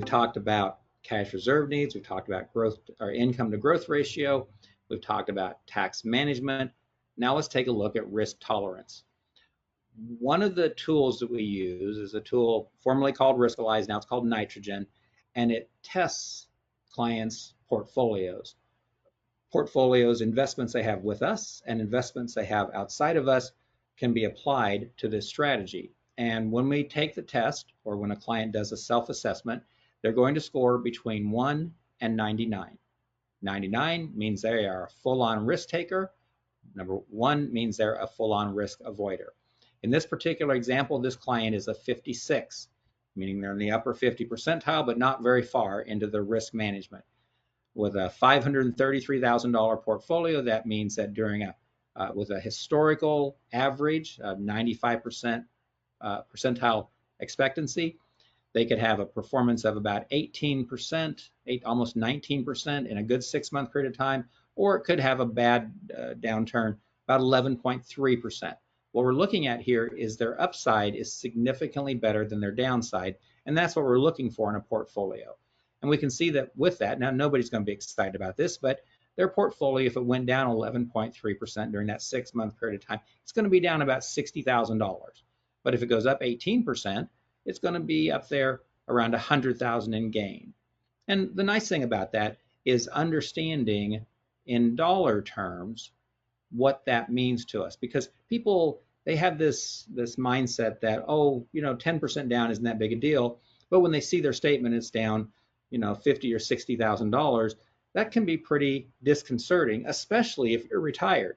talked about cash reserve needs. We've talked about growth or income to growth ratio. We've talked about tax management. Now let's take a look at risk tolerance. One of the tools that we use is a tool formerly called Riskalyze, now it's called Nitrogen, and it tests clients' portfolios. Portfolios, investments they have with us and investments they have outside of us can be applied to this strategy. And when we take the test, or when a client does a self-assessment, they're going to score between 1 and 99. 99 means they are a full-on risk taker. Number 1 means they're a full-on risk avoider. In this particular example, this client is a 56, meaning they're in the upper 50 percentile, but not very far into the risk management. With a $533,000 portfolio, that means that during with a historical average of 95% percentile expectancy, they could have a performance of about 18%, almost 19% in a good 6-month period of time, or it could have a bad downturn, about 11.3%. What we're looking at here is their upside is significantly better than their downside, and that's what we're looking for in a portfolio. And we can see that with that, now nobody's going to be excited about this, but their portfolio, if it went down 11.3% during that 6-month period of time, it's going to be down about $60,000. But if it goes up 18%, it's going to be up there around $100,000 in gain. And the nice thing about that is understanding in dollar terms what that means to us, because people, they have this mindset that, oh, 10% down isn't that big a deal, but when they see their statement is down, $50,000 or $60,000, that can be pretty disconcerting, especially if you're retired.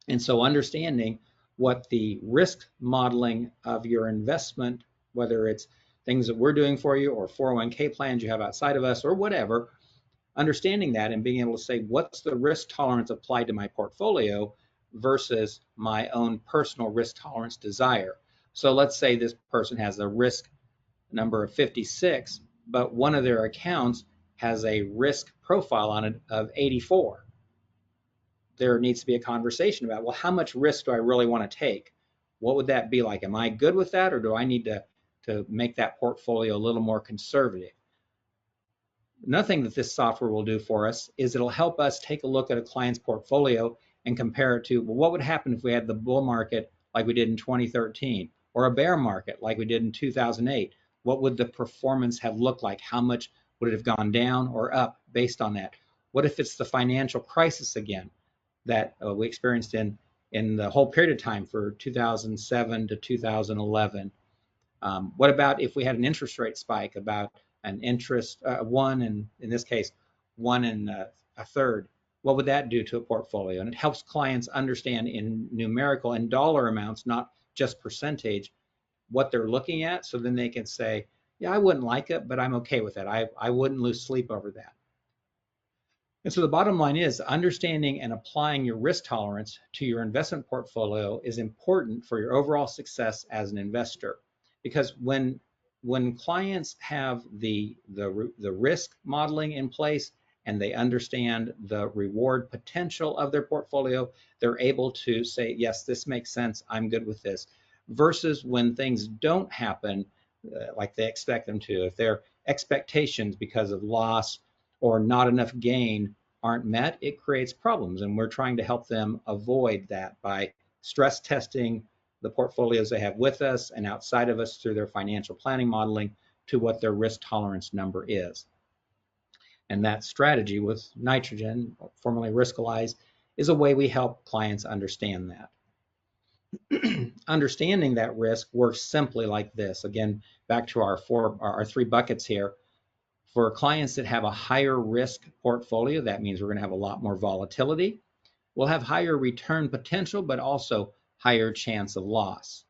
And so understanding what the risk modeling of your investment, whether it's things that we're doing for you or 401k plans you have outside of us or whatever, understanding that and being able to say, what's the risk tolerance applied to my portfolio versus my own personal risk tolerance desire. So let's say this person has a risk number of 56, but one of their accounts has a risk profile on it of 84. There needs to be a conversation about, well, how much risk do I really want to take? What would that be like? Am I good with that, or do I need to make that portfolio a little more conservative? Another thing that this software will do for us is it'll help us take a look at a client's portfolio and compare it to, well, what would happen if we had the bull market like we did in 2013, or a bear market like we did in 2008? What would the performance have looked like? How much would it have gone down or up based on that? What if it's the financial crisis again that we experienced in the whole period of time for 2007 to 2011? What about if we had an interest rate spike, about an interest one, and in this case 1 1/3? What would that do to a portfolio? And it helps clients understand in numerical and dollar amounts, not just percentage, what they're looking at, so then they can say, yeah, I wouldn't like it, but I'm okay with that. I wouldn't lose sleep over that. And so the bottom line is, understanding and applying your risk tolerance to your investment portfolio is important for your overall success as an investor. Because when clients have the risk modeling in place and they understand the reward potential of their portfolio, they're able to say, yes, this makes sense, I'm good with this. Versus when things don't happen like they expect them to, if their expectations because of loss or not enough gain aren't met, it creates problems. And we're trying to help them avoid that by stress testing the portfolios they have with us and outside of us through their financial planning modeling to what their risk tolerance number is. And that strategy with Nitrogen, formerly Riskalyze, is a way we help clients understand that. Understanding that risk works simply like this. Again, back to our 3 buckets here. For clients that have a higher risk portfolio, that means we're going to have a lot more volatility. We'll have higher return potential, but also higher chance of loss.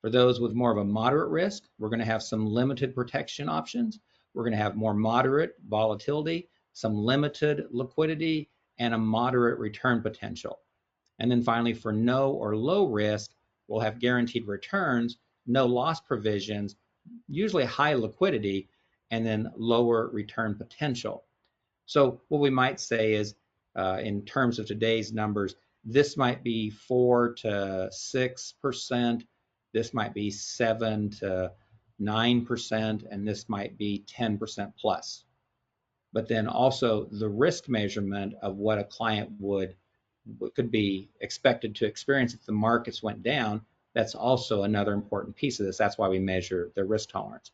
For those with more of a moderate risk, we're going to have some limited protection options. We're going to have more moderate volatility, some limited liquidity, and a moderate return potential. And then finally, for no or low risk, we'll have guaranteed returns, no loss provisions, usually high liquidity, and then lower return potential. So what we might say is, in terms of today's numbers, this might be 4 to 6%. This might be 7 to 9%, and this might be 10% plus. But then also the risk measurement of what a client could be expected to experience if the markets went down. That's also another important piece of this. That's why we measure the risk tolerance.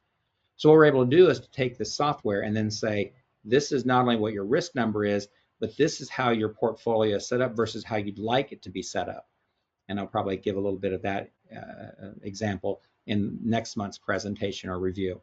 So what we're able to do is to take this software and then say, this is not only what your risk number is, but this is how your portfolio is set up versus how you'd like it to be set up. And I'll probably give a little bit of that example in next month's presentation or review.